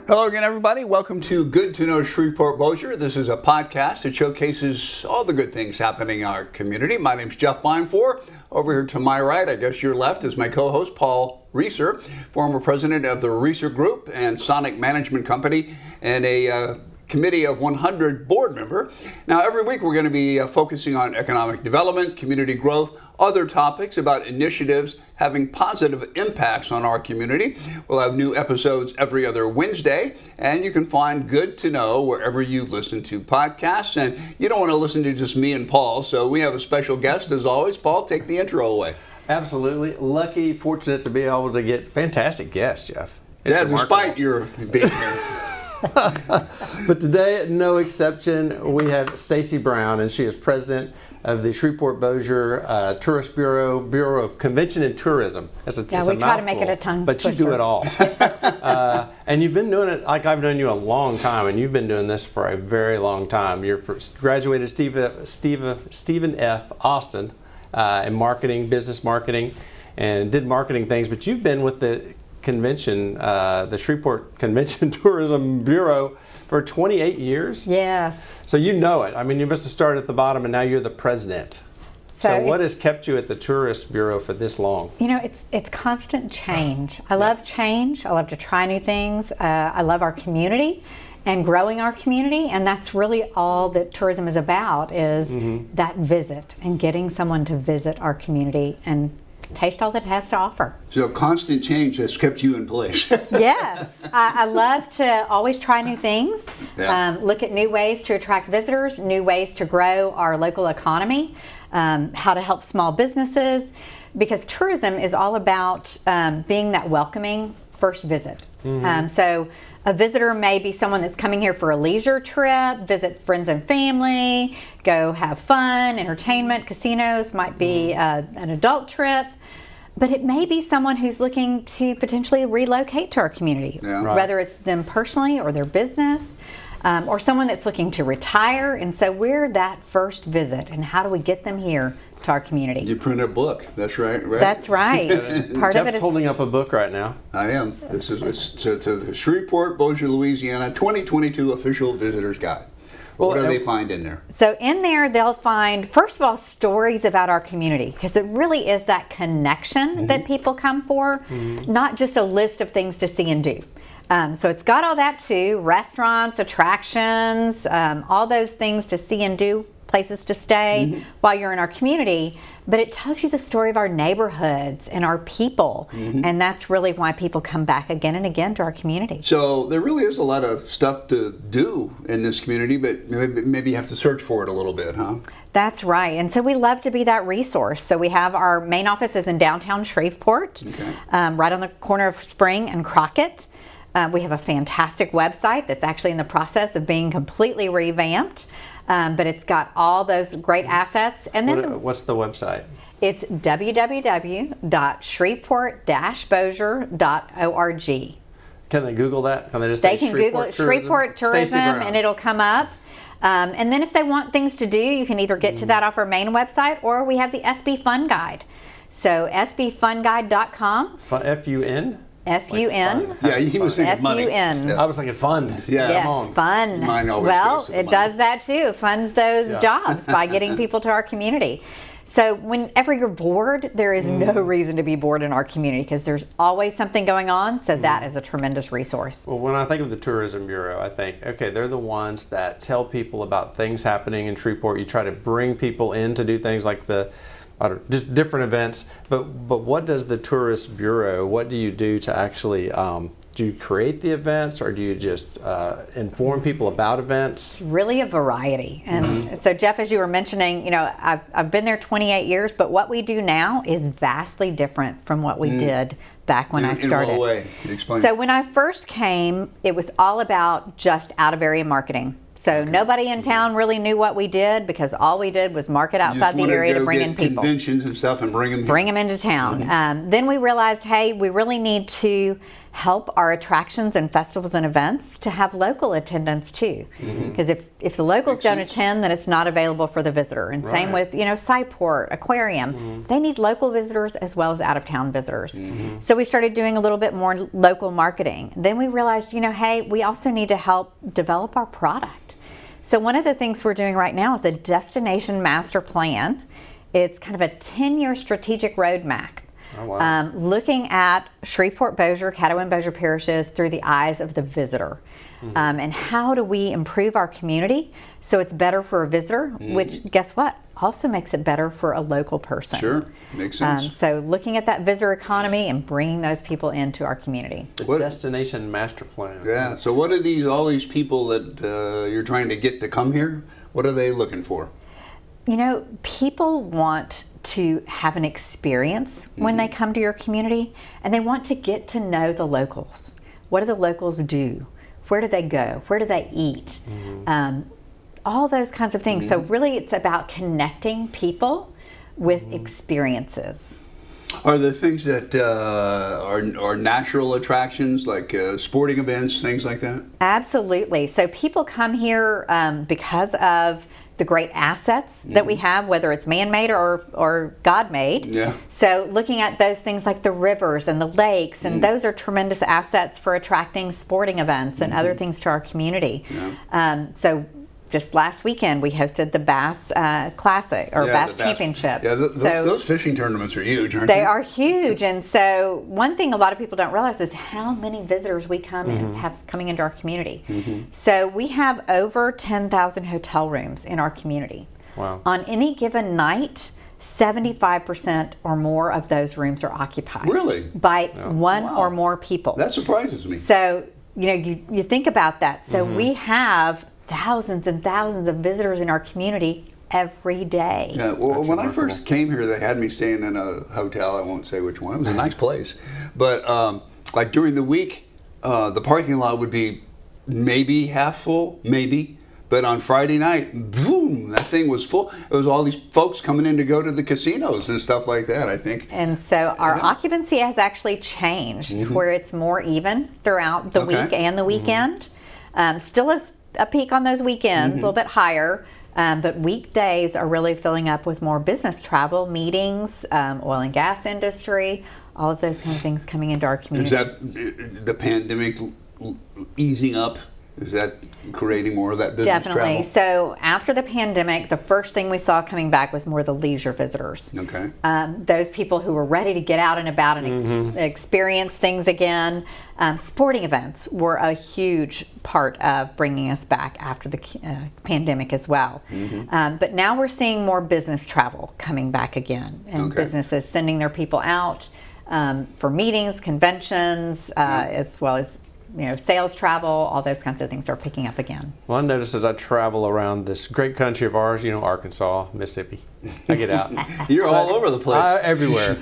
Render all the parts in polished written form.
Hello again, everybody. Welcome to Good to Know Shreveport-Bossier. This is a podcast that showcases all the good things happening in our community. My name's Jeff Blindfor. Over here to my right, I guess your left, is my co-host, Paul Reeser, former president of the Reeser Group and Sonic Management Company, and a committee of 100 board member. Now, every week we're going to be focusing on economic development, community growth, other topics about initiatives having positive impacts on our community. We'll have new episodes every other Wednesday, and you can find Good to Know wherever you listen to podcasts. And you don't want to listen to just me and Paul, so we have a special guest as always. Paul, take the intro away. Absolutely. Lucky, fortunate to be able to get fantastic guests, Jeff. Yeah, despite your being here. But today, no exception, we have Stacy Brown, and she is president of the Shreveport-Bossier Tourist Bureau of Convention and Tourism. We try to make it a tongue but twister. You do it all. And you've been doing it like I've known you a long time, and you've been doing this for a very long time. You're graduated Stephen F. Austin in marketing, business marketing, and did marketing things, but you've been with the convention, the Shreveport Convention Tourism Bureau for 28 years? Yes. So you know it. I mean, you must have started at the bottom and now you're the president. So what has kept you at the Tourist Bureau for this long? You know, it's constant change. I love change. I love to try new things. I love our community and growing our community, and that's really all that tourism is about, is that visit and getting someone to visit our community and taste all that it has to offer. So constant change has kept you in place. Yes. I love to always try new things, look at new ways to attract visitors, new ways to grow our local economy, how to help small businesses, because tourism is all about being that welcoming first visit. So a visitor may be someone that's coming here for a leisure trip, visit friends and family, go have fun, entertainment, casinos, might be an adult trip. But it may be someone who's looking to potentially relocate to our community, whether it's them personally or their business, or someone that's looking to retire. And so we're that first visit. And how do we get them here to our community? You print a book. That's right. That's right. Part of it Jeff's is holding up a book right now. I am. This is to the Shreveport-Bossier, Louisiana 2022 Official Visitor's Guide. What do they find in there? So in there, they'll find, first of all, stories about our community, because it really is that connection that people come for, not just a list of things to see and do. So it's got all that too, restaurants, attractions, all those things to see and do, places to stay while you're in our community. But it tells you the story of our neighborhoods and our people. And that's really why people come back again and again to our community. So there really is a lot of stuff to do in this community, but maybe you have to search for it a little bit, huh? That's right. And so we love to be that resource. So we have our main office is in downtown Shreveport, right on the corner of Spring and Crockett. We have a fantastic website that's actually in the process of being completely revamped. But it's got all those great assets. And then what's the website? It's www.shreveport-bossier.org. Can they Google that? Can they just They say can Google it, Shreveport Tourism, and it'll come up. And then if they want things to do, you can either get to that off our main website, or we have the SB Fun Guide. So sbfunguide.com. F-U-N? F-U-N. Yeah, he was thinking money. F-U-N. I was thinking fund. Yes, fun. Mine always Well, goes to the it money. does that too. Funds those jobs by getting people to our community. So whenever you're bored, there is no reason to be bored in our community, because there's always something going on. So that is a tremendous resource. Well, when I think of the Tourism Bureau, I think, okay, they're the ones that tell people about things happening in Shreveport. You try to bring people in to do things like just different events, but what does the Tourist Bureau, what do you do to actually, do you create the events, or do you just inform people about events? It's really a variety. And so Jeff, as you were mentioning, you know, I've been there 28 years, but what we do now is vastly different from what we did back when I started. In what way? Explain. So when I first came, it was all about just out of area marketing. So nobody in town really knew what we did, because all we did was market outside the area to bring in people. Conventions and stuff and bring them into town. Then we realized, hey, we really need to help our attractions and festivals and events to have local attendance too. Because if the locals don't attend, then it's not available for the visitor. And same with, Skyport, Aquarium. They need local visitors as well as out-of-town visitors. So we started doing a little bit more local marketing. Then we realized, hey, we also need to help develop our product. So one of the things we're doing right now is a destination master plan. It's kind of a 10-year strategic roadmap. Oh, wow. Looking at Shreveport-Bossier, Caddo and Bossier parishes through the eyes of the visitor. And how do we improve our community so it's better for a visitor, which, guess what, also makes it better for a local person. Sure, makes sense. So looking at that visitor economy and bringing those people into our community. The destination master plan. Yeah, so what are all these people that you're trying to get to come here, what are they looking for? People want to have an experience when they come to your community, and they want to get to know the locals. What do the locals do? Where do they go? Where do they eat? All those kinds of things. So really it's about connecting people with experiences. Are there things that are natural attractions, like sporting events, things like that? Absolutely. So people come here because of the great assets that we have, whether it's man-made or God-made. Yeah. So looking at those things like the rivers and the lakes, and those are tremendous assets for attracting sporting events and other things to our community. Yeah. So just last weekend we hosted the Bass Classic or Bass Championship. Yeah, those fishing tournaments are huge, aren't they? They are huge, and so one thing a lot of people don't realize is how many visitors we have coming into our community. So we have over 10,000 hotel rooms in our community. Wow. On any given night, 75% or more of those rooms are occupied. Really? By one or more people. That surprises me. So you think about that. So we have thousands and thousands of visitors in our community every day. Yeah, well, when I first came here, they had me staying in a hotel. I won't say which one. It was a nice place. But like during the week, the parking lot would be maybe half full, maybe. But on Friday night, boom, that thing was full. It was all these folks coming in to go to the casinos and stuff like that, I think. And so our occupancy has actually changed where it's more even throughout the week and the weekend. Still a peak on those weekends, a little bit higher, but weekdays are really filling up with more business travel, meetings, oil and gas industry, all of those kind of things coming into our community. Is that the pandemic easing up? Is that creating more of that business Definitely. travel? So after the pandemic, the first thing we saw coming back was more the leisure visitors. Okay. Those people who were ready to get out and about and experience things again. Sporting events were a huge part of bringing us back after the pandemic as well. But now we're seeing more business travel coming back again, and businesses sending their people out for meetings, conventions, as well as sales travel, all those kinds of things are picking up again. Well, I notice as I travel around this great country of ours, Arkansas, Mississippi, I get out. You're all over the place. Everywhere.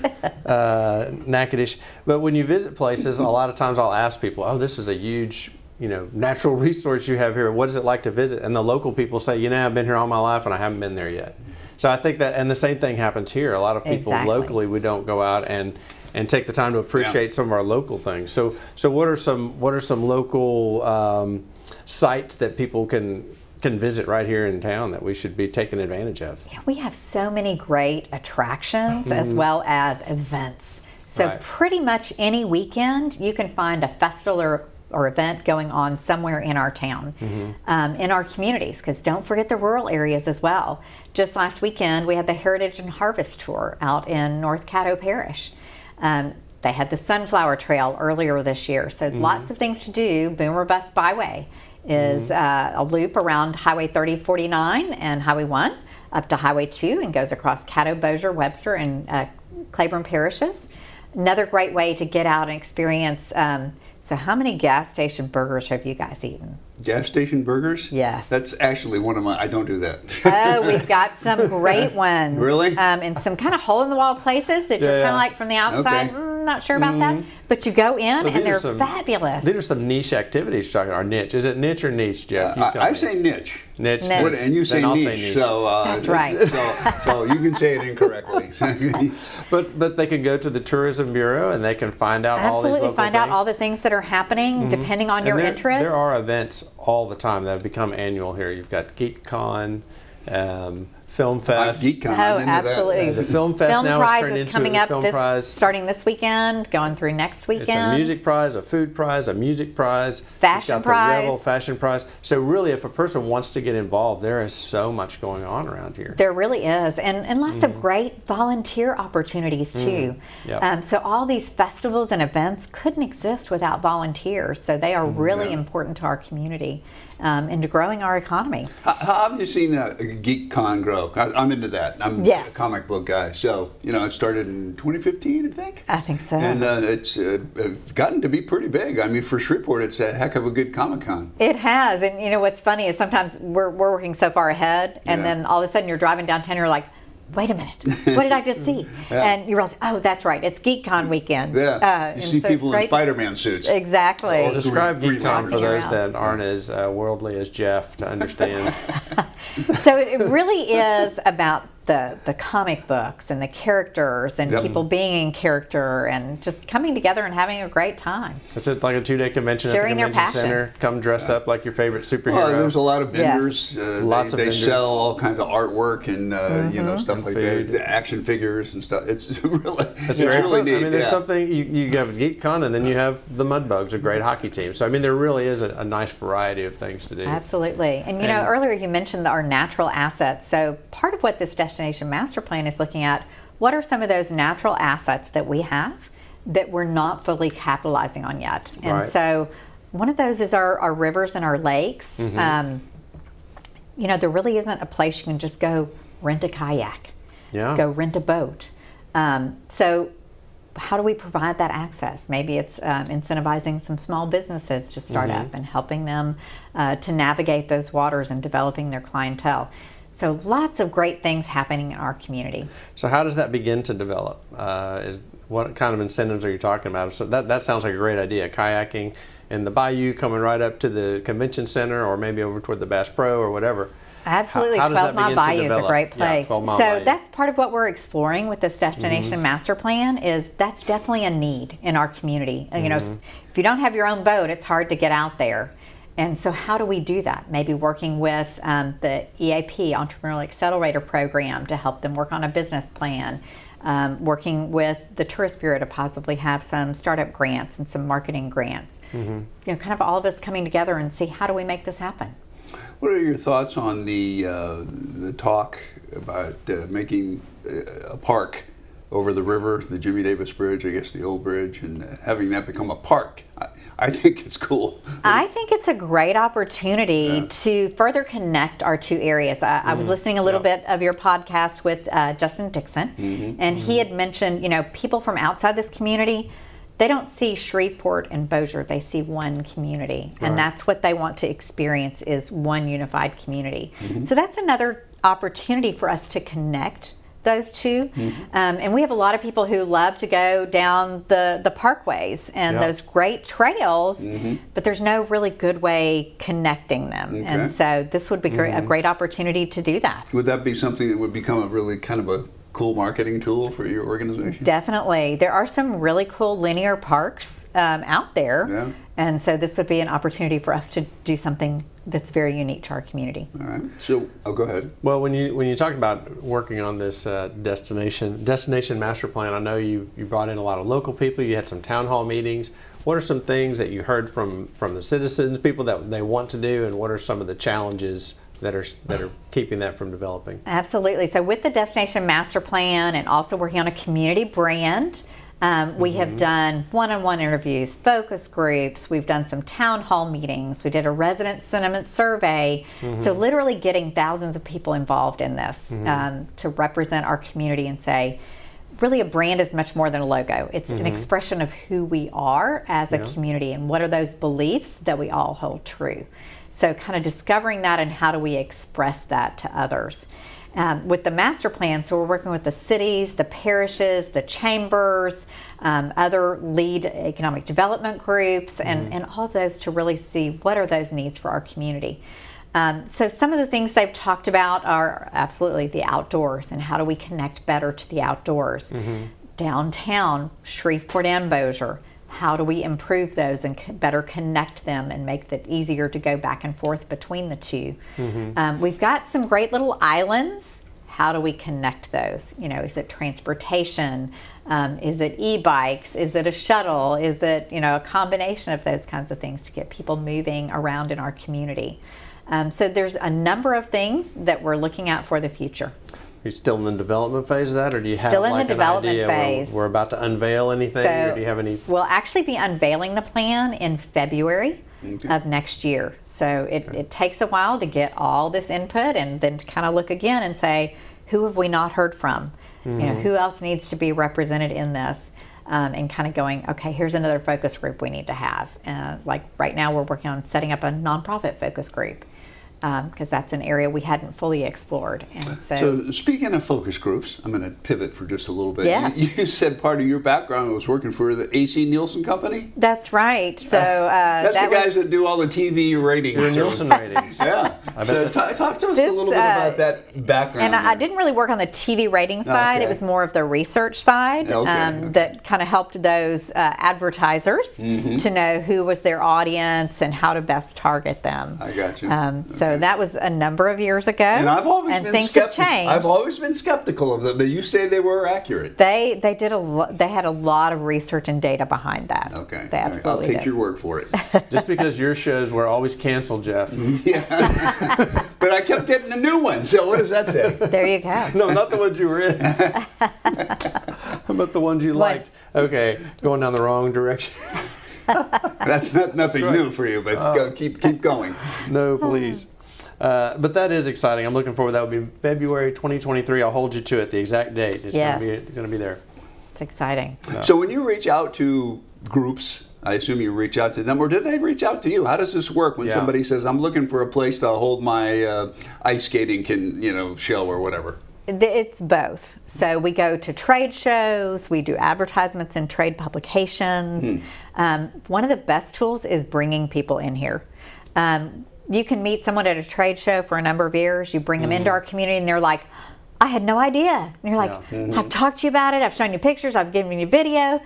Natchitoches. But when you visit places, a lot of times I'll ask people, oh, this is a huge, natural resource you have here. What is it like to visit? And the local people say, I've been here all my life and I haven't been there yet. So I think that, and the same thing happens here. A lot of people locally, we don't go out and take the time to appreciate some of our local things. So what are some local sites that people can visit right here in town that we should be taking advantage of? Yeah, we have so many great attractions as well as events. So pretty much any weekend you can find a festival or event going on somewhere in our town, in our communities, because don't forget the rural areas as well. Just last weekend we had the Heritage and Harvest Tour out in North Caddo Parish. They had the Sunflower Trail earlier this year, so lots of things to do. Boomer Bust Byway is a loop around Highway 3049 and Highway 1 up to Highway 2 and goes across Caddo, Bossier, Webster, and Claiborne parishes. Another great way to get out and experience. So how many gas station burgers have you guys eaten? Gas station burgers? Yes. That's actually one of my, I don't do that. Oh, we've got some great ones. Really? In some kind of hole-in-the-wall places that you're kind of like from the outside, not sure about that. But you go in So and they're fabulous. These are some niche activities you're talking about, or niche. Is it niche or niche, Jeff? I say niche. Niche. Niche. And you say Then I'll niche, say niche. so That's right. So you can say it incorrectly. But they can go to the Tourism Bureau and they can find out all these Absolutely, local find out things. all the things that are happening depending on your interests. There are events all the time that have become annual here. You've got GeekCon, Film Fest. GeekCon, Oh, I'm into absolutely. that. The Film Fest Film now has prize turned is into coming a up film prize. starting this weekend, going through next weekend. It's a music prize, a food prize, a music prize, Fashion You've got prize. the Revel fashion prize. So really, if a person wants to get involved, there is so much going on around here. There really is, and lots of great volunteer opportunities too. Yep. So all these festivals and events couldn't exist without volunteers. So they are really important to our community and to growing our economy. How have you seen GeekCon grow? I'm into that. I'm Yes. a comic book guy, so it started in 2015, I think. I think so. And it's gotten to be pretty big. I mean, for Shreveport, it's a heck of a good Comic-Con. It has, and what's funny is sometimes we're working so far ahead, and Yeah. then all of a sudden you're driving downtown, and you're like, wait a minute, what did I just see? Yeah. And you realize, oh, that's right, it's GeekCon weekend. Yeah, and you see so it's people in great. Spider-Man suits. Exactly. Well, Describe Green GeekCon Lantern. for those Around. that aren't as worldly as Jeff to understand. So it really is about the comic books and the characters and Yep. people being in character and just coming together and having a great time. It's like a 2-day convention Sharing at the their convention passion. center. Come dress up like your favorite superhero. Well, there's a lot of Yes. vendors. Lots of they vendors. sell all kinds of artwork and stuff like food. that, action figures and stuff. It's really, It's very really fun. neat. I mean, there's yeah. something, you have GeekCon and then you have the Mudbugs, a great hockey team. So, I mean, there really is a nice variety of things to do. Absolutely. And earlier you mentioned our natural assets. So part of what this Destination Master Plan is looking at, what are some of those natural assets that we have that we're not fully capitalizing on yet? And Right. so one of those is our rivers and our lakes. There really isn't a place you can just go rent a kayak, go rent a boat. So how do we provide that access? Maybe it's incentivizing some small businesses to start up and helping them to navigate those waters and developing their clientele. So lots of great things happening in our community. So how does that begin to develop? What kind of incentives are you talking about? So that sounds like a great idea. Kayaking in the bayou, coming right up to the convention center, or maybe over toward the Bass Pro or whatever. Absolutely, How does that 12 Mile begin to Bayou is a develop? great Yeah, place. 12 Mile So Bayou. that's part of what we're exploring with this Destination Master Plan. Is that's definitely a need in our community. If you don't have your own boat, it's hard to get out there. And so how do we do that? Maybe working with the EAP, Entrepreneurial Accelerator Program, to help them work on a business plan. Working with the Tourist Bureau to possibly have some startup grants and some marketing grants. Kind of all of us coming together and see how do we make this happen. What are your thoughts on the talk about making a park over the river, the Jimmy Davis Bridge, I guess the old bridge, and having that become a park? I think it's cool. I think it's a great opportunity to further connect our two areas. I was listening a little bit of your podcast with Justin Dixon, and he had mentioned, people from outside this community, they don't see Shreveport and Bossier, they see one community. And that's what they want to experience, is one unified community. So that's another opportunity for us to connect those two. And we have a lot of people who love to go down the parkways and those great trails, but there's no really good way connecting them. And so this would be a great opportunity to do that. Would that be something that would become a really kind of a cool marketing tool for your organization? Definitely. There are some really cool linear parks out there. Yeah. And so this would be an opportunity for us to do something that's very unique to our community. All right. So, go ahead. Well, when you talk about working on this destination master plan, I know you brought in a lot of local people. You had some town hall meetings. What are some things that you heard from the citizens, people that they want to do, and what are some of the challenges that are keeping that from developing? Absolutely. So with the Destination Master Plan and also working on a community brand, we have done one-on-one interviews, focus groups, we've done some town hall meetings, we did a resident sentiment survey. So literally getting thousands of people involved in this to represent our community and say, really a brand is much more than a logo. It's an expression of who we are as a community and what are those beliefs that we all hold true. So kind of discovering that and how do we express that to others. with the master plan, so we're working with the cities, the parishes, the chambers, other lead economic development groups, and all of those to really see what are those needs for our community. So some of the things they've talked about are absolutely the outdoors and how do we connect better to the outdoors. Downtown, Shreveport and Bossier, how do we improve those and better connect them and make it easier to go back and forth between the two? We've got some great little islands. How do we connect those? You know, is it transportation? Is it e-bikes? Is it a shuttle? Is it, you know, a combination of those kinds of things to get people moving around in our community? So there's a number of things that we're looking at for the future. Are you still in the development phase of that, or do you have Still in like the an development idea phase. We're about to unveil anything, or do you have any? We'll actually be unveiling the plan in February of next year. So it takes a while to get all this input and then to kind of look again and say, who have we not heard from? You know, who else needs to be represented in this? And kind of going, okay, here's another focus group we need to have. Like right now we're working on setting up a nonprofit focus group. Because that's an area we hadn't fully explored. And so speaking of focus groups, I'm going to pivot for just a little bit. Yes. You said part of your background was working for the AC Nielsen Company? That's right. So that's the guys that do all the TV ratings. Your Nielsen ratings. Yeah. So talk to us a little bit about that background. And I didn't really work on the TV rating side. Okay. It was more of the research side that kind of helped those advertisers to know who was their audience and how to best target them. I got you. So that was a number of years ago. And I've always been things skeptical. have changed. I've always been skeptical of them, but you say they were accurate. They had a lot of research and data behind that. Okay. They absolutely I'll take did. your word for it. Just because your shows were always canceled, Jeff. Yeah. But I kept getting a new one, so what does that say? There you go. No, not the ones you were in. How about the ones you liked? Okay, going down the wrong direction. That's nothing new for you, but go, keep going. No, please. But that is exciting. I'm looking forward. That will be February 2023. I'll hold you to it. The exact date. It's going to be there. It's exciting. No. So when you reach out to groups, I assume you reach out to them, or do they reach out to you? How does this work when somebody says, "I'm looking for a place to hold my ice skating show or whatever"? It's both. So we go to trade shows, we do advertisements in trade publications. One of the best tools is bringing people in here. You can meet someone at a trade show for a number of years, you bring them into our community and they're like, I had no idea. And you're like, I've talked to you about it, I've shown you pictures, I've given you video.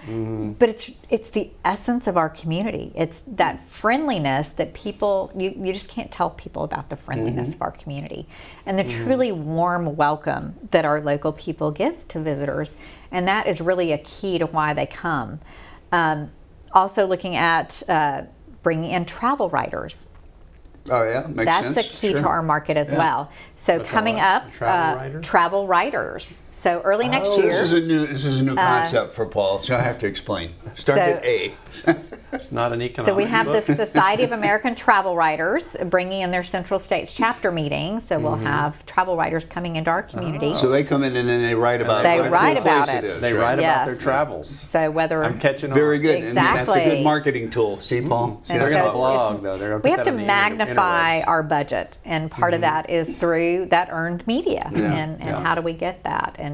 But it's the essence of our community. It's that friendliness that people, you just can't tell people about the friendliness of our community. And the truly warm welcome that our local people give to visitors. And that is really a key to why they come. Also looking at bringing in travel writers. Oh yeah, makes sense. That's a key to our market as well. So What's coming that? up, Travel writers? travel writers. So early next year. This is a new concept for Paul, so I have to explain. Start at A. It's not an economics So we have book. the Society of American Travel Writers bringing in their Central States chapter meetings. So we'll have travel writers coming into our community. So they come in and then they write about They what a write cool about place it. is. They right? write about their Yes. travels. So whether I'm catching on. Very good. And that's a Exactly. good marketing tool. See, Paul? See, And They're that's going so to all. blog, though. They're going to we have to magnify our budget, and part of that is through that earned media. And how do we get that? And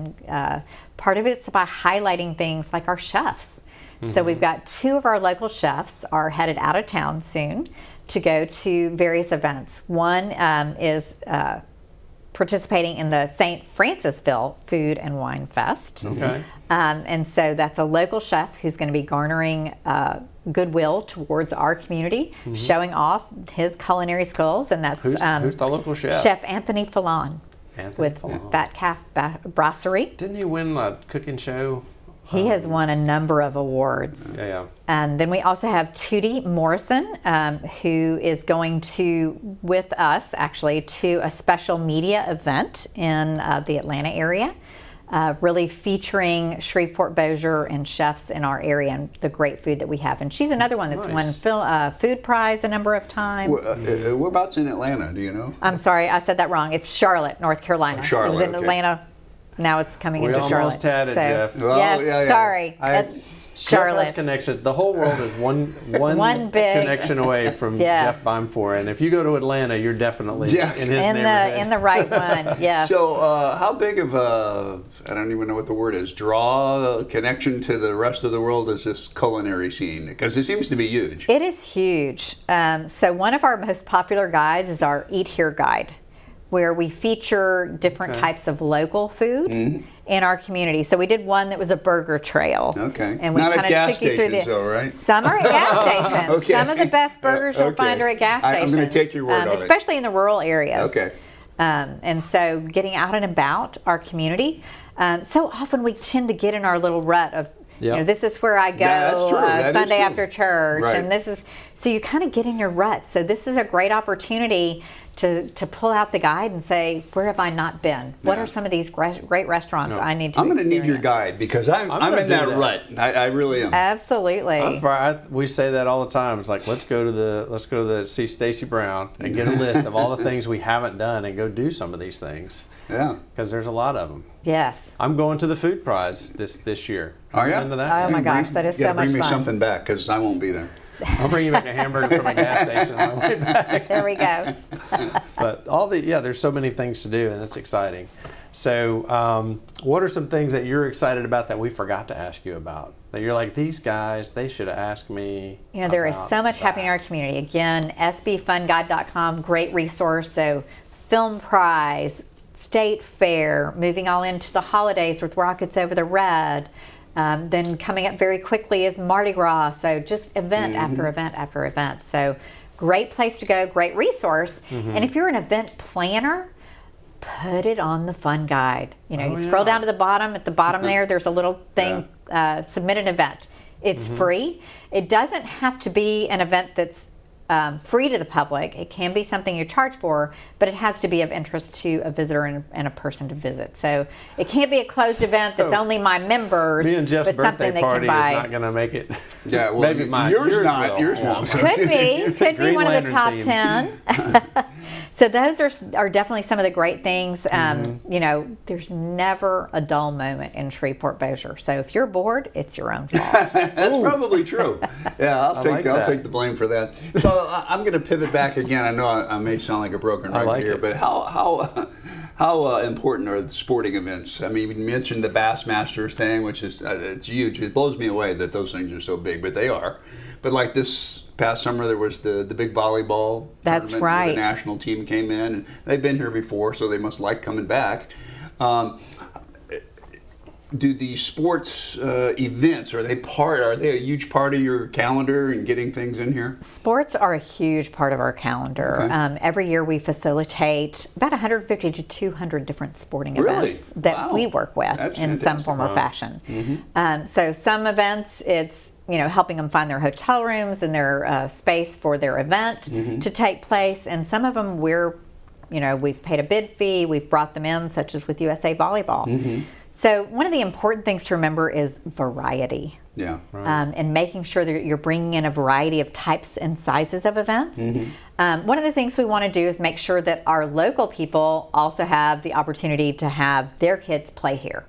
part of it's by highlighting things like our chefs. So we've got 2 of our local chefs are headed out of town soon to go to various events. One is participating in the St. Francisville Food and Wine Fest. Okay. And so that's a local chef who's going to be garnering goodwill towards our community, showing off his culinary skills. And that's Who's the local chef? Chef Anthony Fallon with Fat Calf Brasserie. Didn't he win the cooking show? He has won a number of awards. Yeah. And then we also have Tootie Morrison, who is going with us actually to a special media event in the Atlanta area, really featuring Shreveport-Bossier and chefs in our area and the great food that we have. And she's another one that's won food prize a number of times. Whereabouts in Atlanta, do you know? I'm sorry, I said that wrong. It's Charlotte, North Carolina. Charlotte, it was in okay. Atlanta now it's coming We into Charlotte. almost had it, Jeff. Well, yes, yeah, yeah. sorry. Jeff has Charlotte. connections. The whole world is one big- connection away from Yes. Jeff Bimefore. And if you go to Atlanta, you're definitely Yeah. in his neighborhood. In the right one, yes. So, how big of a, I don't even know what the word is, draw, connection to the rest of the world is this culinary scene? Because it seems to be huge. It is huge. So one of our most popular guides is our Eat Here guide, where we feature different types of local food in our community. So we did one that was a burger trail. Okay. And we Not at kinda gas took you through stations, though, right? Some are at gas stations. Okay. Some of the best burgers you'll Okay. find are at gas I'm stations. gonna take your word on it. especially in the rural areas. Okay. And so getting out and about our community. So often we tend to get in our little rut of, Yep. this is where I go That's true. That is Sunday true. after church, Right. and this is, so you kind of get in your rut. So this is a great opportunity to pull out the guide and say, where have I not been? What Yeah. are some of these great restaurants I need to I'm going to need your experience? guide because I'm gonna in do that that. rut. I really am. Absolutely. We say that all the time. It's like, let's go to see Stacy Brown and get a list of all the things we haven't done and go do some of these things. Yeah. Because there's a lot of them. Yes. I'm going to the food prize this year. Are ya? Into that? Oh my gosh, that is You gotta so much bring me fun. something back because I won't be there. I'll bring you back a hamburger from a gas station on the way back. There we go. But there's so many things to do, and it's exciting. So, what are some things that you're excited about that we forgot to ask you about? That you're like, these guys, they should have asked me. There is about so much that. happening in our community. Again, sbfunguide.com, great resource. So film prize, state fair, moving all into the holidays with Rockets Over the Red. Then coming up very quickly is Mardi Gras. So just event after event after event. So great place to go, great resource. And if you're an event planner, put it on the fun guide. You scroll down to the bottom. At the bottom there's a little thing, submit an event. It's free. It doesn't have to be an event that's free to the public. It can be something you charge for, but it has to be of interest to a visitor and a person to visit. So it can't be a closed event that's only my members. Me and Jeff's but something birthday they party is can buy. not going to make it. Yeah, well, Maybe mine. yours not. will. Yours Yeah. won't. Could be Green one of the top Lantern 10. So those are definitely some of the great things. There's never a dull moment in Shreveport-Bossier. So if you're bored, it's your own fault. That's probably true. Yeah, I'll like I'll that. take the blame for that. So I'm going to pivot back again. I know I may sound like a broken record like here, it. but how important are the sporting events? I mean, you mentioned the Bassmasters thing, which is it's huge. It blows me away that those things are so big, but they are. But like this past summer, there was the big volleyball That's tournament where right. the national team came in, and they've been here before, so they must like coming back. Do the sports events, are they a huge part of your calendar and getting things in here? Sports are a huge part of our calendar. Okay. Every year we facilitate about 150 to 200 different sporting Really? events that Wow. we work with That's in some fantastic. form or Wow. fashion. So some events, it's helping them find their hotel rooms and their space for their event to take place. And some of them we've paid a bid fee, we've brought them in, such as with USA Volleyball. So one of the important things to remember is variety. Yeah. And making sure that you're bringing in a variety of types and sizes of events. One of the things we want to do is make sure that our local people also have the opportunity to have their kids play here.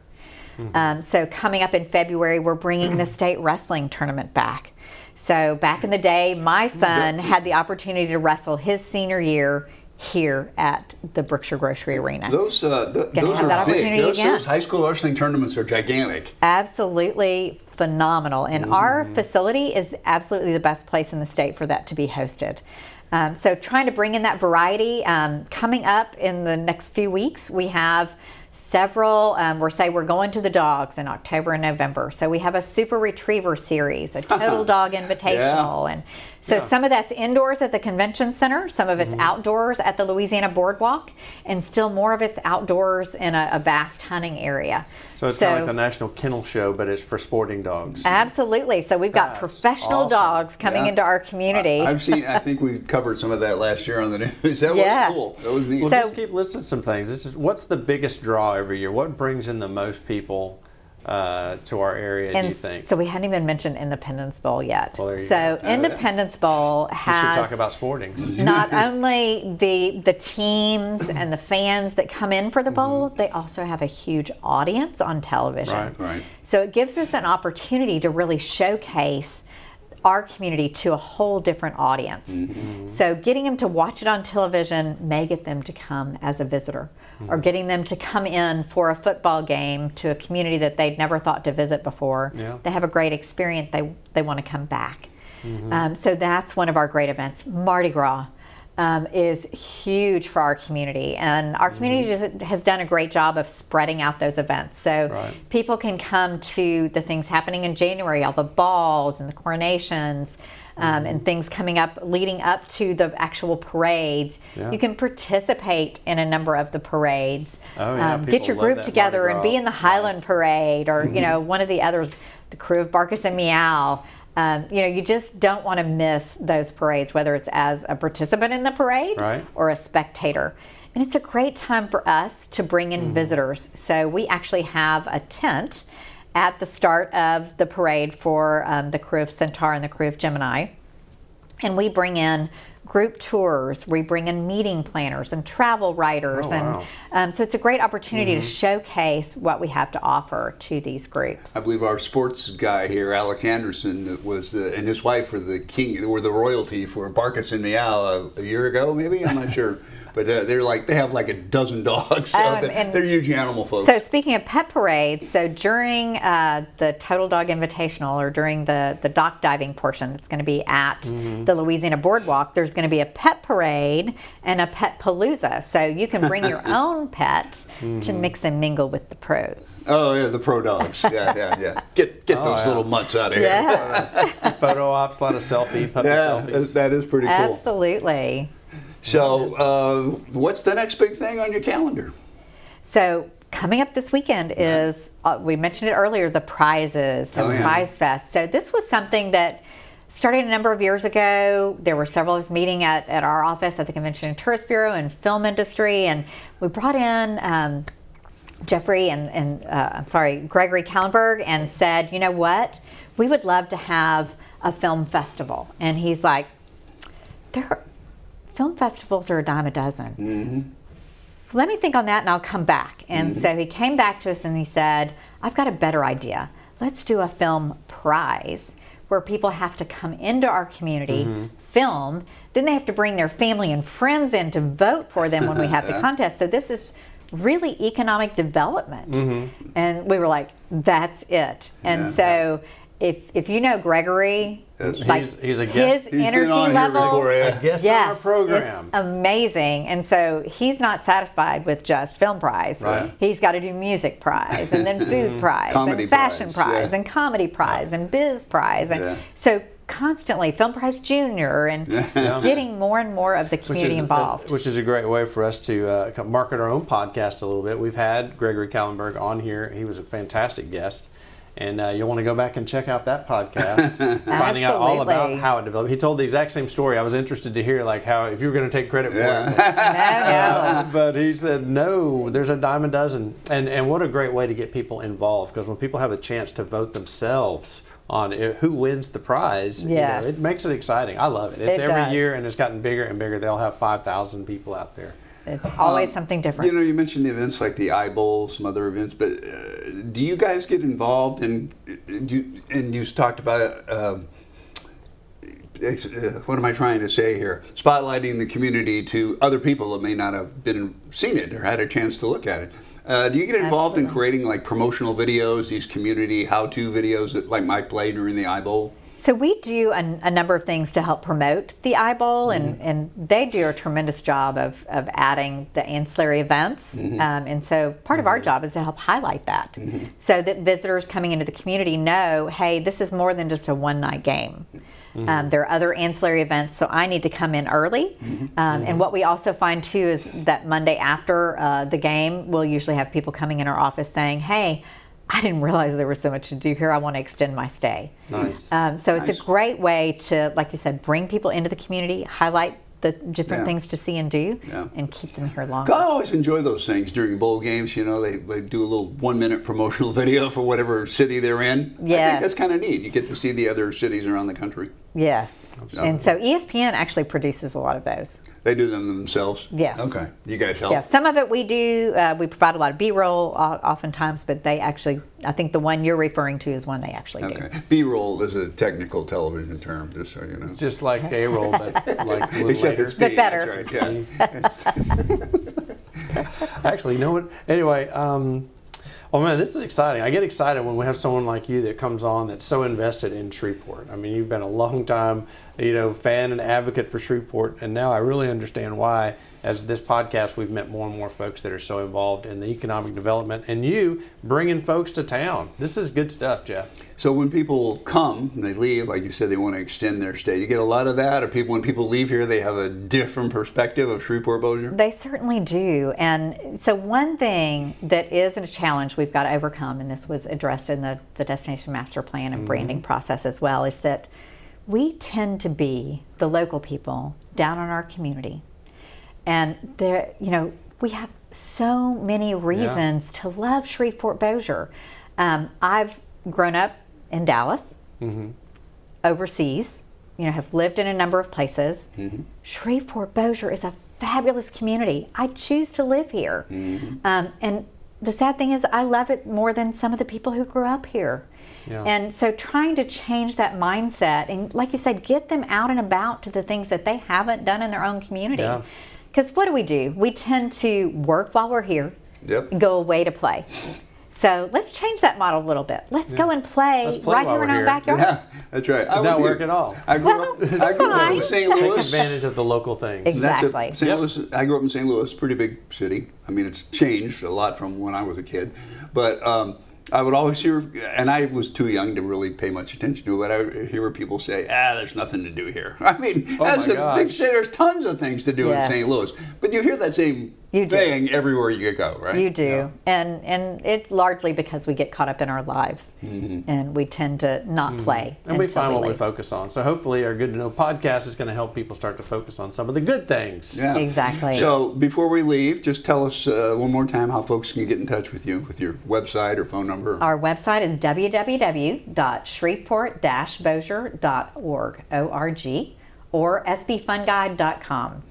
So coming up in February, we're bringing the state wrestling tournament back. So back in the day, my son had the opportunity to wrestle his senior year here at the Brookshire Grocery Arena. Those have are that big. opportunity again. Those high school wrestling tournaments are gigantic. Absolutely phenomenal. And our facility is absolutely the best place in the state for that to be hosted. So trying to bring in that variety. Coming up in the next few weeks, we have several, we're going to the dogs in October and November. So we have a Super Retriever series, a Total Dog Invitational. And so some of that's indoors at the convention center, some of it's outdoors at the Louisiana Boardwalk, and still more of it's outdoors in a vast hunting area. So it's kind of like the National Kennel Show, but it's for sporting dogs. Absolutely. So we've got That's professional awesome. dogs coming Yeah. into our community. I think we covered some of that last year on the news. That Yes. was cool. That was neat. Well, So- just keep listing some things. What's the biggest draw every year? What brings in the most people to our area, do you think? So we hadn't even mentioned Independence Bowl yet. Well, there you so go. Independence Bowl We has should talk about sportings. not only the teams and the fans that come in for the bowl, they also have a huge audience on television. Right. So it gives us an opportunity to really showcase our community to a whole different audience. So getting them to watch it on television may get them to come as a visitor, or getting them to come in for a football game to a community that they'd never thought to visit before. Yeah. They have a great experience, they want to come back. So that's one of our great events. Mardi Gras is huge for our community, and our community has done a great job of spreading out those events. So people can come to the things happening in January, all the balls and the coronations, and things coming up leading up to the actual parades. Yeah. You can participate in a number of the parades. Oh, yeah. Get People your love group that together Mardi and Gras be in the Highland Parade, or you know, one of the others, the crew of Barkus and Meow. You know, you just don't want to miss those parades, whether it's as a participant in the parade or a spectator. And it's a great time for us to bring in visitors. So we actually have a tent at the start of the parade for the crew of Centaur and the crew of Gemini. And we bring in group tours, we bring in meeting planners and travel writers. And so it's a great opportunity to showcase what we have to offer to these groups. I believe our sports guy here, Alec Anderson, was and his wife were the royalty for Barkus and Meow a year ago, maybe? I'm not sure. But they have like a dozen dogs. So they're huge animal folks. So speaking of pet parades, so during the Total Dog Invitational, or during the dock diving portion that's going to be at the Louisiana Boardwalk, there's going to be a pet parade and a pet palooza. So you can bring your own pet to mix and mingle with the pros. Oh yeah, the pro dogs. Yeah. Get those little mutts out of here. Yes. Photo ops, a lot of puppy selfies. That is pretty cool. Absolutely. So, what's the next big thing on your calendar? So, coming up this weekend is, we mentioned it earlier, the prizes, Prize Fest. So, this was something that started a number of years ago. There were several of us meeting at our office at the Convention and Tourist Bureau and film industry, and we brought in Gregory Kallenberg, and said, you know what, we would love to have a film festival. And he's like, film festivals are a dime a dozen. Let me think on that and I'll come back. And so he came back to us and he said, I've got a better idea. Let's do a film prize where people have to come into our community, film, then they have to bring their family and friends in to vote for them when we have the contest. So this is really economic development. And we were like, that's it. And so if you know Gregory, he's a guest. His energy level, a guest on our program. Is amazing. And so he's not satisfied with just film prize. He's got to do music prize, and then food prize, comedy and fashion prize, and comedy prize, and biz prize. And so constantly, Film Prize Junior, and getting more and more of the community involved. Which is a great way for us to market our own podcast a little bit. We've had Gregory Kallenberg on here. He was a fantastic guest. And you'll want to go back and check out that podcast, finding out all about how it developed. He told the exact same story. I was interested to hear how if you were going to take credit for it. No. But he said, no, there's a dime a dozen. And what a great way to get people involved, because when people have a chance to vote themselves on who wins the prize, it makes it exciting. I love it. It's every year, and it's gotten bigger and bigger. They'll have 5,000 people out there. It's always something different. You mentioned the events like the Eye Bowl, some other events, but do you guys get involved and you talked about what am I trying to say here? Spotlighting the community to other people that may not have seen it or had a chance to look at it. Do you get involved in creating promotional videos, these community how-to videos that Mike played during the Eye Bowl? So we do a number of things to help promote the Eye Bowl, and they do a tremendous job of adding the ancillary events. And so part of our job is to help highlight that, so that visitors coming into the community know, hey, this is more than just a one-night game. There are other ancillary events, so I need to come in early. And what we also find too is that Monday after the game, we'll usually have people coming in our office saying, hey, I didn't realize there was so much to do here. I want to extend my stay. Nice. So it's a great way to, like you said, bring people into the community, highlight the different things to see and do, and keep them here longer. I always enjoy those things during bowl games. You know, they do a little 1-minute promotional video for whatever city they're in. I think that's kind of neat. You get to see the other cities around the country. Yes. And so ESPN actually produces a lot of those. They do them themselves? Yes. Okay. You guys help? Yeah, some of it we do. We provide a lot of B-roll oftentimes, but they actually, I think the one you're referring to is one they actually do. B-roll is a technical television term, just so you know. It's just like A-roll, but like a little Except later. it's B, But better. That's right, Actually, you know what? Anyway, oh man, this is exciting. I get excited when we have someone like you that comes on that's so invested in Shreveport. I mean, you've been a long time, fan and advocate for Shreveport, and now I really understand why. As this podcast, we've met more and more folks that are so involved in the economic development, and you bringing folks to town. This is good stuff, Jeff. So when people come and they leave, like you said, they want to extend their stay. You get a lot of that, or when people leave here, they have a different perspective of Shreveport-Bossier? They certainly do. And so one thing that is a challenge we've got to overcome, and this was addressed in the Destination Master Plan and branding process as well, is that we tend to be the local people down in our community. And there, we have so many reasons to love Shreveport-Bossier. I've grown up in Dallas, overseas, have lived in a number of places. Shreveport-Bossier is a fabulous community. I choose to live here. And the sad thing is I love it more than some of the people who grew up here. Yeah. And so trying to change that mindset and, like you said, get them out and about to the things that they haven't done in their own community. Yeah. Because what do? We tend to work while we're here, and go away to play. So let's change that model a little bit. Let's go and play right here in our backyard. Yeah, that's right. Did not work at all. I grew up in St. Louis. Take advantage of the local things. Exactly. Louis, I grew up in St. Louis, pretty big city. I mean, it's changed a lot from when I was a kid. But I would always hear, and I was too young to really pay much attention to it, but I would hear people say, there's nothing to do here. I mean, that's a big city. There's tons of things to do in St. Louis. But you hear that same thing everywhere you go, right? You do. Yeah. And it's largely because we get caught up in our lives and we tend to not play. And we find what we focus on. So hopefully our Good to Know podcast is going to help people start to focus on some of the good things. Yeah. Exactly. So before we leave, just tell us one more time how folks can get in touch with you, with your website or phone number. Our website is www.shreveport-bossier.org, O-R-G, or sbfunguide.com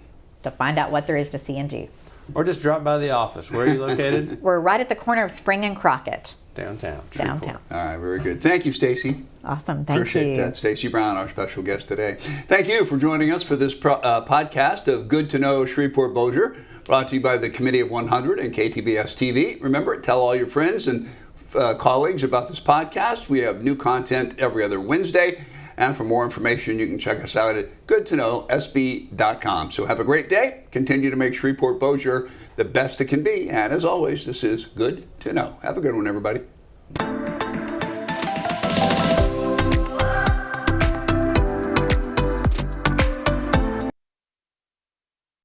to find out what there is to see and do. Or just drop by the office. Where are you located? We're right at the corner of Spring and Crockett. Downtown. Downtown. All right, very good. Thank you, Stacy. Awesome. Thank you. Appreciate that. Stacy Brown, our special guest today. Thank you for joining us for this podcast of Good to Know Shreveport-Bossier, brought to you by the Committee of 100 and KTBS TV. Remember, tell all your friends and colleagues about this podcast. We have new content every other Wednesday. And for more information, you can check us out at goodtoknowsb.com. So have a great day. Continue to make Shreveport-Bossier the best it can be. And as always, this is Good to Know. Have a good one, everybody.